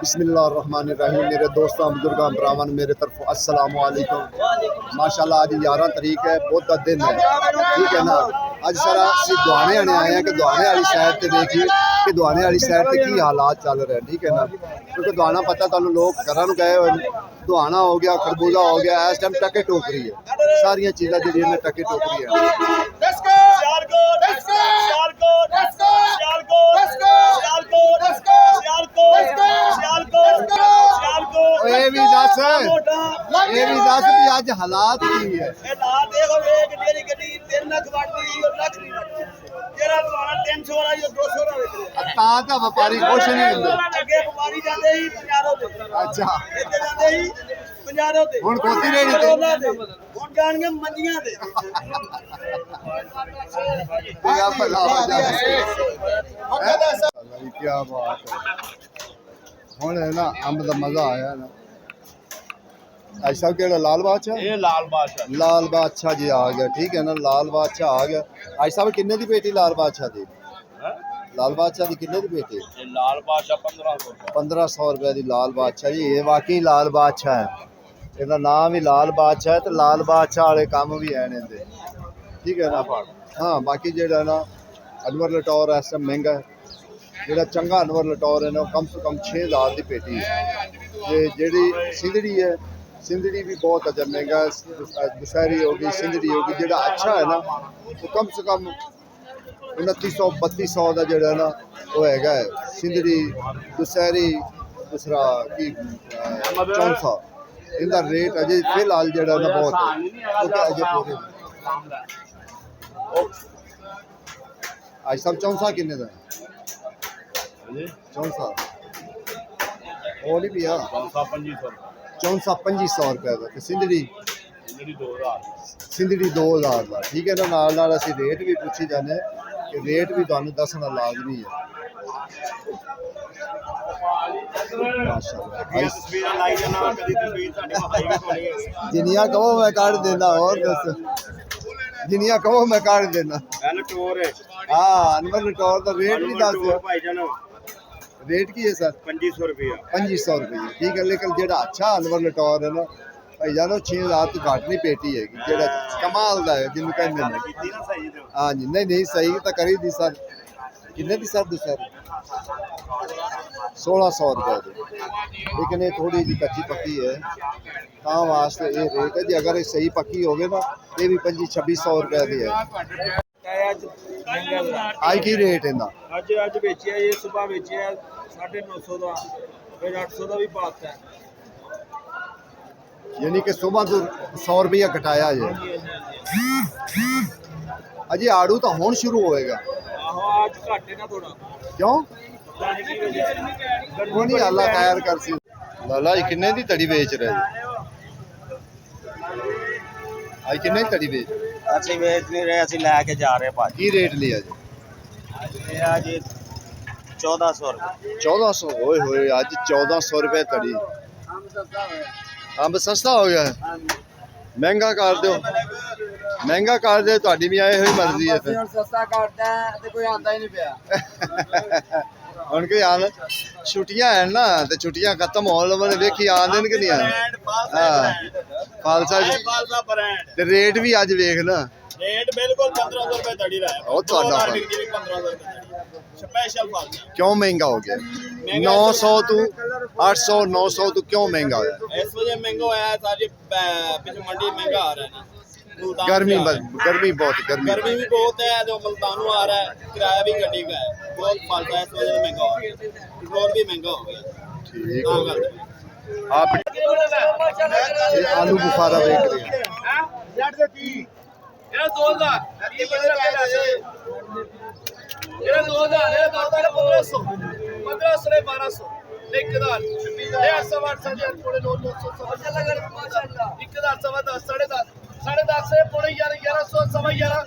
बिस्मिल्लाहिर्रहमानिर्रहीम। मेरे दोस्तों बुजुर्गों भरावान मेरे तरफ अस्सलाम वालेकुम। माशाल्लाह आज 11 तारीख है, बहुत का दिन है, ठीक है ना। अज सारा असं दुआने आने आए हैं कि दुआने वाली साइड से देखिए कि दुआने वाली साइड से की हालात चल रहे हैं, ठीक है ना। क्योंकि दुआना पता तुहानू लोग घर गए हुए, दुआना हो गया, खरबूजा हो गया, इस टाइम टके टोकरी है, सारिया चीज़ा जी टके टोकरी है। ये भी दस भी अज हालात की है। व्यापारी खुश नहीं होंगे। अच्छा हुण खोती रेड़ी क्या बात है। हुण है ना अंब का मजा आया ना। भाई साहब केड़ा लाल बादशाह? ये लाल बादशाह जी आ गया, ठीक है ना। लाल बादशाह आ गया। भाई साहब किन्ने दी पेटी लाल बादशाह दी? लाल बादशाह की किन्ने दी पेटी? लाल बादशाह 1500 रुपए की लाल बादशाह जी। ये वाकई लाल बादशाह है, इसका नाम ही लाल बादशाह है, तो लाल बादशाह वाले काम भी है इहदे, ठीक है ना। हाँ बाकी जो ना अनवर लटौर इस टाइम महंगा है, जो चंगा अनवर लटौर है ना कम से कम 6000 की पेटी है। जी सिंधड़ी है, सिंधड़ी भी बहुत अच्छा महंगा है। दुशहरी होगी, सिंधड़ी होगी, जो अच्छा है ना वो कम से कम 2900-3200 का जो है ना वो है सिंधड़ी, दुशहरी, दूसरा की चौंसा। इनका रेट अजे फिलहाल जो ना बहुत है। आज सब चौंसा किन्ने का? चौंसा वो नहीं पिया, चौंसा 2500 रुपए का। सिंधड़ी 2000 का, ठीक है ना। नाल नाल असीं रेट भी पूछी जाने कि रेट भी तुहानू दसना लाजमी है। जिनिया कहो मैं काट देना, और दस जिनिया कहो मैं काट देना। हाँ अनवर लटौर का रेट भी दस। रेट की है सर? 2500 रुपया। 2500 रुपये, ठीक है। लेकिन जो अच्छा अनवर लटौर है ना भाई जानो 6000 तो घट नहीं पेटी है, जो कमाल का है जिन्होंने कहते। हाँ जी नहीं सही तो करी दी सर। किन्ने दी सर? दूसर 1600 रुपये की, लेकिन ये थोड़ी जी कच्ची पक्की है तां वास्ते ये रेट है जी। अगर ये सही पक्की होगी ना ये भी 2500-2600 रुपये की है। आज की रेट है ना? अज बेचिया ये सुबह बेचिया 950 का, फिर 800 का भी पाता है, यानी कि सुबह तो 100 रुपया घटाया है। अजी आड़ू तो हुण शुरू होएगा। आज घट है ना थोड़ा। क्यों? वो नहीं अल्लाह खैर कर सी। लाला जी किन्ने दी तड़ी बेच रहे? आज किन्ने दी तड़ी बेच? ਅਸੀਂ ਵੇਚ नहीं रहे, ਅਸੀਂ लेके जा रहे भाजी। की रेट लिया जी? आज 1400 रुपये। 1400? होए होए आज 1400 रुपये तड़ी। अंब सस्ता हो गया है, महंगा कर दो, महंगा कर दे, तुहाडी भी आए हुई मर्जी है। फिर सस्ता करता है तो कोई आंदा ही नहीं पिया। ਹੁਣ ਕੋਈ ਆਨ ਛੁੱਟੀਆਂ ਹੈ ਨਾ ਤੇ ਛੁੱਟੀਆਂ ਖਤਮ ਹੋਣ ਵਾਲੇ ਵੇਖੀ ਆਂਦੇ ਨੇ ਕਿ ਨਹੀਂ ਆਂਦੇ। ਹਾਂ ਖਾਲਸਾ ਬ੍ਰਾਂਡ ਤੇ ਰੇਟ ਵੀ ਅੱਜ ਵੇਖ ਨਾ। रेट बिल्कुल 1500 रुपए तड़ी रहा है। ਉਹ ਤੁਹਾਡਾ 1500 रुपए स्पेशल फालसा। क्यों महंगा हो गया? 900 तो 800 900 तो क्यों महंगा हो गया? इस वजह महंगा होया है सारी पिछ मंडी महंगा आ रहा है ना। गर्मी बहुत, गर्मी भी बहुत है, जो मुल्तान आ रहा है, किराया भी गड्डी का है, बहुत फालतू है, इस वजह से महंगा हो गया। पेट्रोल भी महंगा हो गया। ठीक आप ये आलू बुखारा बेच रहे हैं। ये 2000 1500 1200 1000 ये 800 थोड़े 900 माशाल्लाह 1000 10 10.5 10.5 से पौने 1100 सवा 1100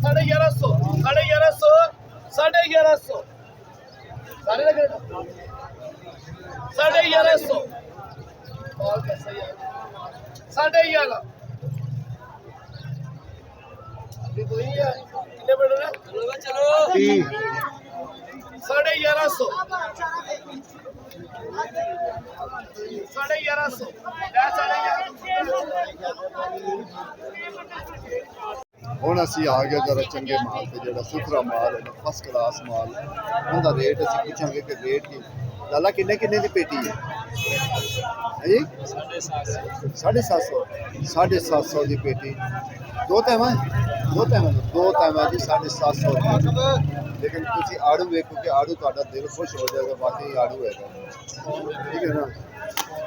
साढ़े 1100 साढ़े 1100 साढ़े 11 चलो 1150 ਹੁਣ ਅਸੀਂ ਆ ਗਏ ਜਰਾ ਚੰਗੇ ਮਾਲ ਤੇ ਜਿਹੜਾ ਸੁਥਰਾ ਮਾਲ ਹੈ ਫਸਟ ਕਲਾਸ ਮਾਲ ਉਹਦਾ ਰੇਟ ਅਸੀਂ ਪੁੱਛਾਂਗੇ ਕਿ ਰੇਟ ਕੀ ਲਾਲਾ ਕਿੰਨੇ ਕਿੰਨੇ ਦੀ ਪੇਟੀ ਹੈ ਜੀ 750 750 ਦੀ ਪੇਟੀ ਦੋ ਟਾਈਮਾਂ ਦੋ ਟਾਈਮਾਂ ਜੀ 750 ਲੇਕਿਨ ਤੁਸੀਂ ਆੜੂ ਵੇਖੋ ਕਿ ਆੜੂ ਤੁਹਾਡਾ ਦਿਲ ਖੁਸ਼ ਹੋ ਜਾਏਗਾ ਵਾਕਈ ਆੜੂ ਹੈਗਾ ਠੀਕ ਹੈ ਨਾ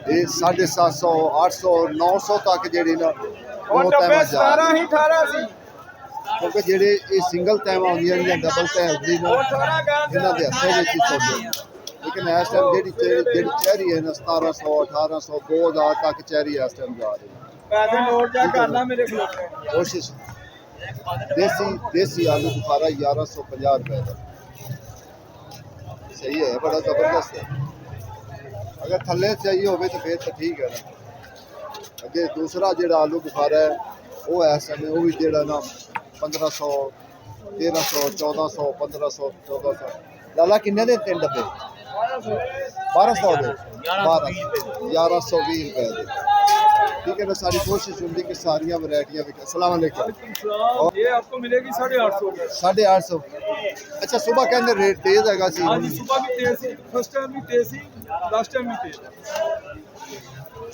ਇਹ 750 800 900 ਤੱਕ ਜਿਹੜੀ ਨਾ ਉਹ ਟਾਈਮਾਂ ਜਾ 18 ਸੀ ਕਿਉਂਕਿ ਜਿਹੜੇ ਇਹ ਸਿੰਗਲ ਟਾਈਮ ਆਉਂਦੀਆਂ ਨੇ ਜਾਂ ਡਬਲ ਟਾਈਮ ਹੁੰਦੀ ਨੇ ਇਹਨਾਂ ਦੇ ਹੱਥਾਂ ਵਿੱਚ ਹੀ ਚੱਲਦੇ ਲੇਕਿਨ ਇਸ ਟਾਈਮ ਜਿਹੜੀ ਚੈਰੀ ਹੈ ਨਾ 1700 1800 2000 ਤੱਕ ਚੈਰੀ ਇਸ ਟਾਈਮ ਜਾ ਰਹੀ ਹੈ ਪੈਸੇ ਨੋਟ ਜਾ ਕਰਨਾ ਮੇਰੇ ਕੋਲ ਕੋਸ਼ਿਸ਼ ਦੇਸੀ ਆਲੂ ਬੁਖਾਰਾ 1150 ਰੁਪਏ ਦਾ ਸਹੀ ਹੈ ਬੜਾ ਜ਼ਬਰਦਸਤ ਹੈ ਅਗਰ ਥੱਲੇ चाहिए ਹੋਵੇ ਤਾਂ ਫਿਰ ਤਾਂ ਠੀਕ ਹੈ ਨਾ ਅੱਗੇ ਦੂਸਰਾ ਜਿਹੜਾ ਆਲੂ ਬੁਖਾਰਾ ਹੈ ਉਹ ਇਸ ਸਮੇਂ ਉਹ ਵੀ ਜਿਹੜਾ ਨਾ 1500 1300 1400 1500 1400 ਲਾਲਾ ਕਿੰਨੇ ਦੇ ਤਿੰਨ ਡੱਬੇ 1200 ਦੇ 1120 ਰੁਪਏ ਦੇ ठीक है ना सारी कोशिश होती कि सारिया वैरायटियां बिक अस्सलाम वालेकुम ये आपको मिलेगी 850 850 अच्छा सुबह के अंदर रेट तेज हैगा सी हाँ जी सुबह भी तेज थी फर्स्ट टाइम भी तेज थी लास्ट टाइम भी तेज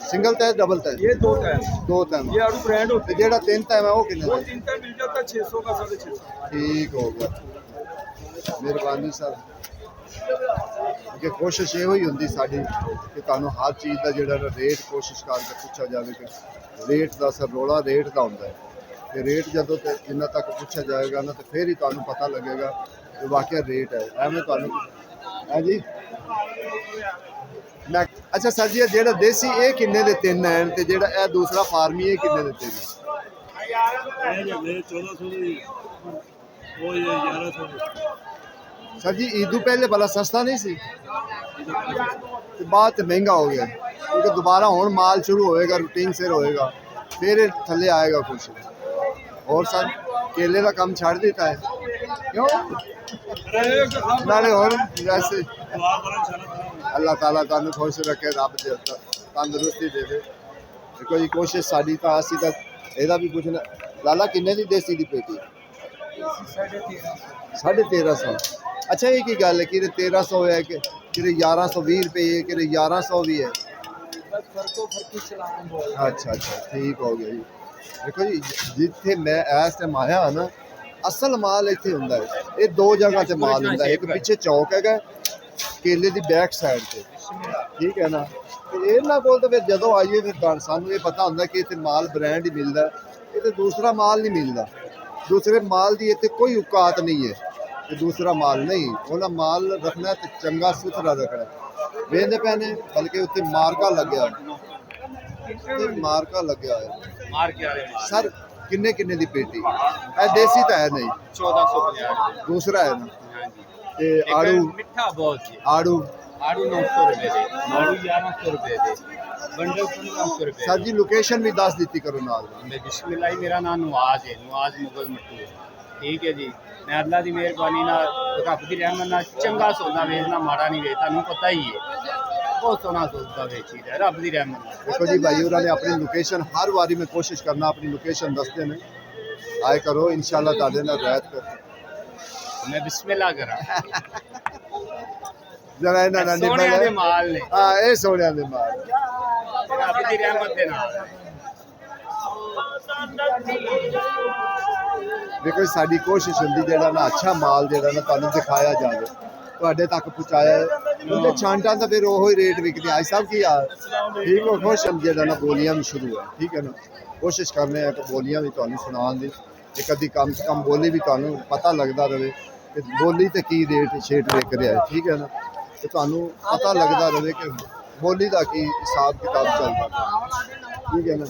सिंगल टाइम डबल टाइम ये दो टाइम ये आड़ू ब्रांड होते ते जेड़ा तीन टाइम है वो कितने वो तीन टाइम मिल जाता है 600 का 650 ठीक हो गया मेहरबानी सर कि कोशिश ये ही होंगी साड़ी कि तुहानू हर चीज़ का जो रेट कोशिश करके पूछा जाए कि रेट का असर रोला रेट का होंगे कि रेट जो जिन्ना तक पूछा जाएगा ना तो फिर ही तुहानू पता लगेगा कि वाकई रेट है एवं तुहानू है जी मैं अच्छा सर जी जो देसी ये किन्ने दे तीन हैं ते जेड़ा ये दूसरा फार्मी ये किन्ने दे तीन सर जी ईदू पहले भला सस्ता नहीं सी बाद महंगा हो गया क्योंकि दोबारा हुण माल शुरू होएगा रूटीन सिर होएगा फिर थले आएगा कुछ और सर केले का काम छाड़ देता है क्यों नाले और वैसे अल्लाह ताला तुहानू खुश रखे रब दे तंदुरुस्ती दे देखो जी कोशिश साडी तां असीं तां ਇਹਦਾ भी पुछना लाला किन्ने दी देसी दी पेटी 1350 अच्छा ये की गल है कि 1300 है कि 1120 रुपये है कि 1100 भी है अच्छा अच्छा ठीक हो गया जी देखो जी जिथे मैं इस टाइम आया ना असल माल इतने होंगे ये दो जगह से माल होंगे एक पिछे चौक है केले की बैक साइड से ठीक है ना इन्होंने को तो फिर जो आइए फिर सानू ये पता होंगे कि इतने माल ब्रांड ही मिलता है ये दूसरा माल नहीं मिलता दूसरे माल की इतने कोई औकात नहीं है कि दूसरा माल नहीं उन्हें माल रखना तो चंगा सुथरा रखना वेंदे पैने बल्कि उत्ते मार्का लग्या मार्का लग्या है सर किन्ने किन्ने दी पेटी ए देसी तो है नहीं 1450 दूसरा है ना ते आड़ू मिठा बहुत आड़ू आड़ू 900 रुपए दे आड़ू 1100 रुपए दे बंडल 1500 रुपए सर जी लोकेशन भी दस दी करो नाल बिस्मिल्लाह मेरा नाम नवाज है नवाज मुगल मट्टू ठीक है जी मैं अल्लाह की मेहरबानी रब की रहमत नाल चंगा सौदा वेचना माड़ा नहीं वेचता तुहानू पता ही है बहुत सोहना सौदा वेची है रब की रहमत देखो जी भाई उन्होंने अपनी लोकेशन हर बारी में कोशिश करना अपनी लोकेशन दसते हैं आए करो इंशाल्लाह ताले नाल रायत कर मैं बिस्मिल्लाह करा जरा इन्हां नाल सोहणियां दे माल ने हां ए सोहणियां दे माल रब की रहमत दे नाल देखो साडी कोशिश होंदी जेड़ा ना अच्छा माल जेड़ा ना तुहानू दिखाया जाए ਤੁਹਾਡੇ ਤੱਕ ਪਹੁੰਚਾਇਆ ਉਹਦੇ ਛਾਂਟਾਂ ਤਾਂ ਫਿਰ ਉਹੀ ਰੇਟ ਵਿਕਦੇ ਅੱਜ ਸਭ ਕੀ ਹਾਲ ਠੀਕ ਹੋ ਖੁਸ਼ ਜਿਹੜਾ ਨਾ ਬੋਲੀਆਂ ਵੀ ਸ਼ੁਰੂ ਹੈ ਠੀਕ ਹੈ ਨਾ ਕੋਸ਼ਿਸ਼ ਕਰਨੇ ਆ ਕਿ ਬੋਲੀਆਂ ਵੀ ਤੁਹਾਨੂੰ ਸੁਣਾਉਣ ਦੀ ਇੱਕ ਅੱਧੀ ਕਮ ਸੇ ਕਮ ਬੋਲੀ ਵੀ ਤੁਹਾਨੂੰ ਪਤਾ ਲੱਗਦਾ ਰਹੇ ਕਿ ਬੋਲੀ ਤੇ ਕੀ ਰੇਟ ਛੇਟ ਵਿਕ ਰਿਹਾ ਹੈ ਠੀਕ ਹੈ ਨਾ ਤੇ ਤੁਹਾਨੂੰ ਪਤਾ ਲੱਗਦਾ ਰਹੇ ਕਿ ਬੋਲੀ ਦਾ ਕੀ ਹਿਸਾਬ ਕਿਤਾਬ ਚੱਲਦਾ ਠੀਕ ਹੈ ਨਾ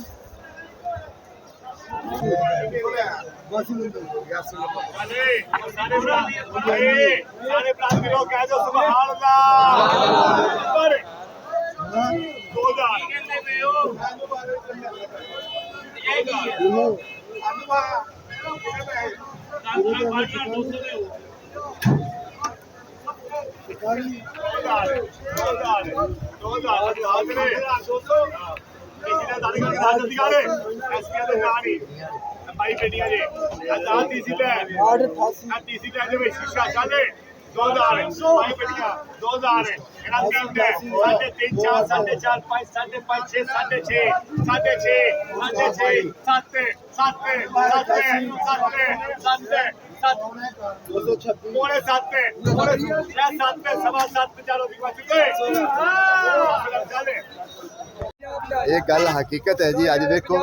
ਇਹ ਗੱਲ ਹਕੀਕਤ ਹੈ ਜੀ। ਅੱਜ ਵੇਖੋ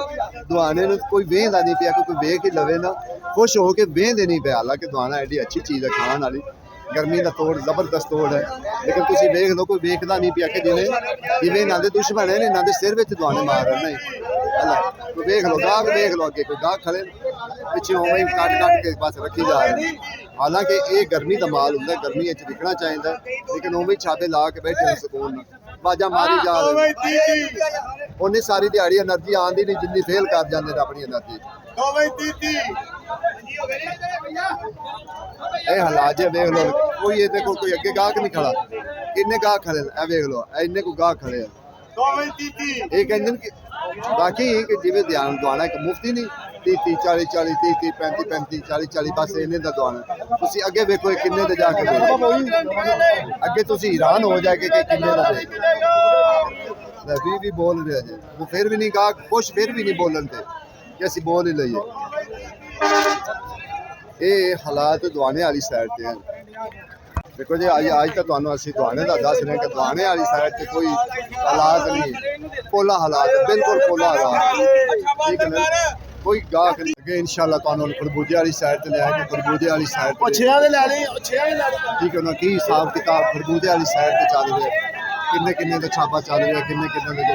ਦੁਆਨੇ ਨੂੰ ਕੋਈ ਵੇਂਦਾ ਨਹੀਂ ਪਿਆ, ਕੋਈ ਵੇਖ ਹੀ ਲਵੇ ਨਾ ਖੁਸ਼ ਹੋ ਕੇ ਵੇਂਦੇ ਨਹੀਂ ਪਿਆ। ਹਾਲਾਂਕਿ ਦੁਆਨਾ ਐਡੀ ਅੱਛੀ ਚੀਜ਼ ਹੈ ਖਾਣ ਵਾਲੀ, गर्मी का तोड़ जबरदस्त तोड़ है, लेकिन तुम वेख लो कोई वेखता नहीं पिया कि जिमें जिमें इन्हों के दुश्मन है इन्हों के सिर में दुआने मार रहे नहीं। कोई वेख लो गाहक, वेख लो अगे कोई गाहक खड़े पिछे उवें ही कट कट के बस रखी जा रही। हालांकि ये गर्मी का माल होंगे, गर्मी विकना चाहिए, लेकिन उवें छापे ला के बैठे सुकून बाजा मारी जा रही। उन्हें सारी दिहाड़ी एनर्जी आती नहीं जिन्नी फेल कर जाते अपनी एनर्जी। ये हालात है देख लो, कोई ये देखो कोई अगे गाहक नहीं खड़ा, किन्ने गाहक खड़े हैं देख लो, इन्ने को गाहक खड़े हैं। ये कहते हैं कि बाकी कि जिवें ध्यान दुआना एक मुफ्ती नहीं 30 40 40 30 35 35 40 40 बस इन्ने दा दुआना। तुसी अगे वेखो किन्ने दे जाके अगे तुसी हैरान हो जाएगे कि किन्ने दा भी बोल रहे जी, वो फिर भी नहीं गाहक खुश, फिर भी नहीं बोलन दे कि असीं बोल ही लईए। ये हालात दुआने वाली साइड ते हैं। देखो जी अज तो तुहानूं असीं दुआने का दस रहे कि दुआने वाली साइड ते कोई हालात नहीं, पोला हालात बिल्कुल पोला हालात, ठीक है ना, कोई गाहक नहीं। अगे इंशाअल्लाह तुहानूं खरबूजे वाली साइड ते ले आएंगे, खरबूजे वाली साइड ठीक है ना, की हिसाब किताब खरबूजे वाली साइड ते चल रहा है, किन्ने किन्ने का छापा चल रहा है, किन्ने किन्ने का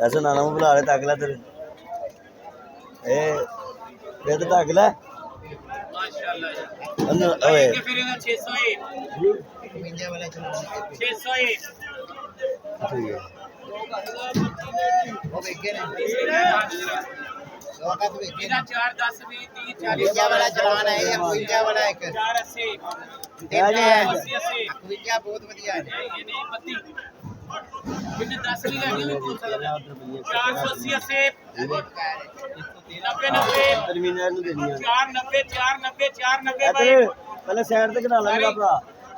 ऐसे नाना मुंह बुला रहे ताकला तेरे ये तो ताकला माशाल्लाह ओए फिर 601 ठीक है वो बेके ने इधर 4 10 20 30 40 वाला जवान है ये 50 वाला एक 480 ਵਿਕਿਆ ਬਹੁਤ ਵਧੀਆ ਹੈ ਇਹ ਨਹੀਂ ਪੱਤੀ ਕਿੰਨੇ 10 ਲਈ ਲੈਣੀ ਮੈਂ ਪੁੱਛ ਸਕਦਾ 480 80 90 ਟਰਮੀਨਲ ਨੂੰ ਦੇਣੀ ਆ 490 490 490 ਭਾਈ ਪਹਿਲੇ ਸਾਈਡ ਤੇ ਘਣਾ ਲਾਂਗਾ ਭਰਾ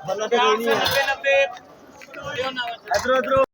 ਬੰਦਾ ਤੇ ਕੋਈ ਨਹੀਂ ਹੈ 90 90 ਇਧਰੋਂ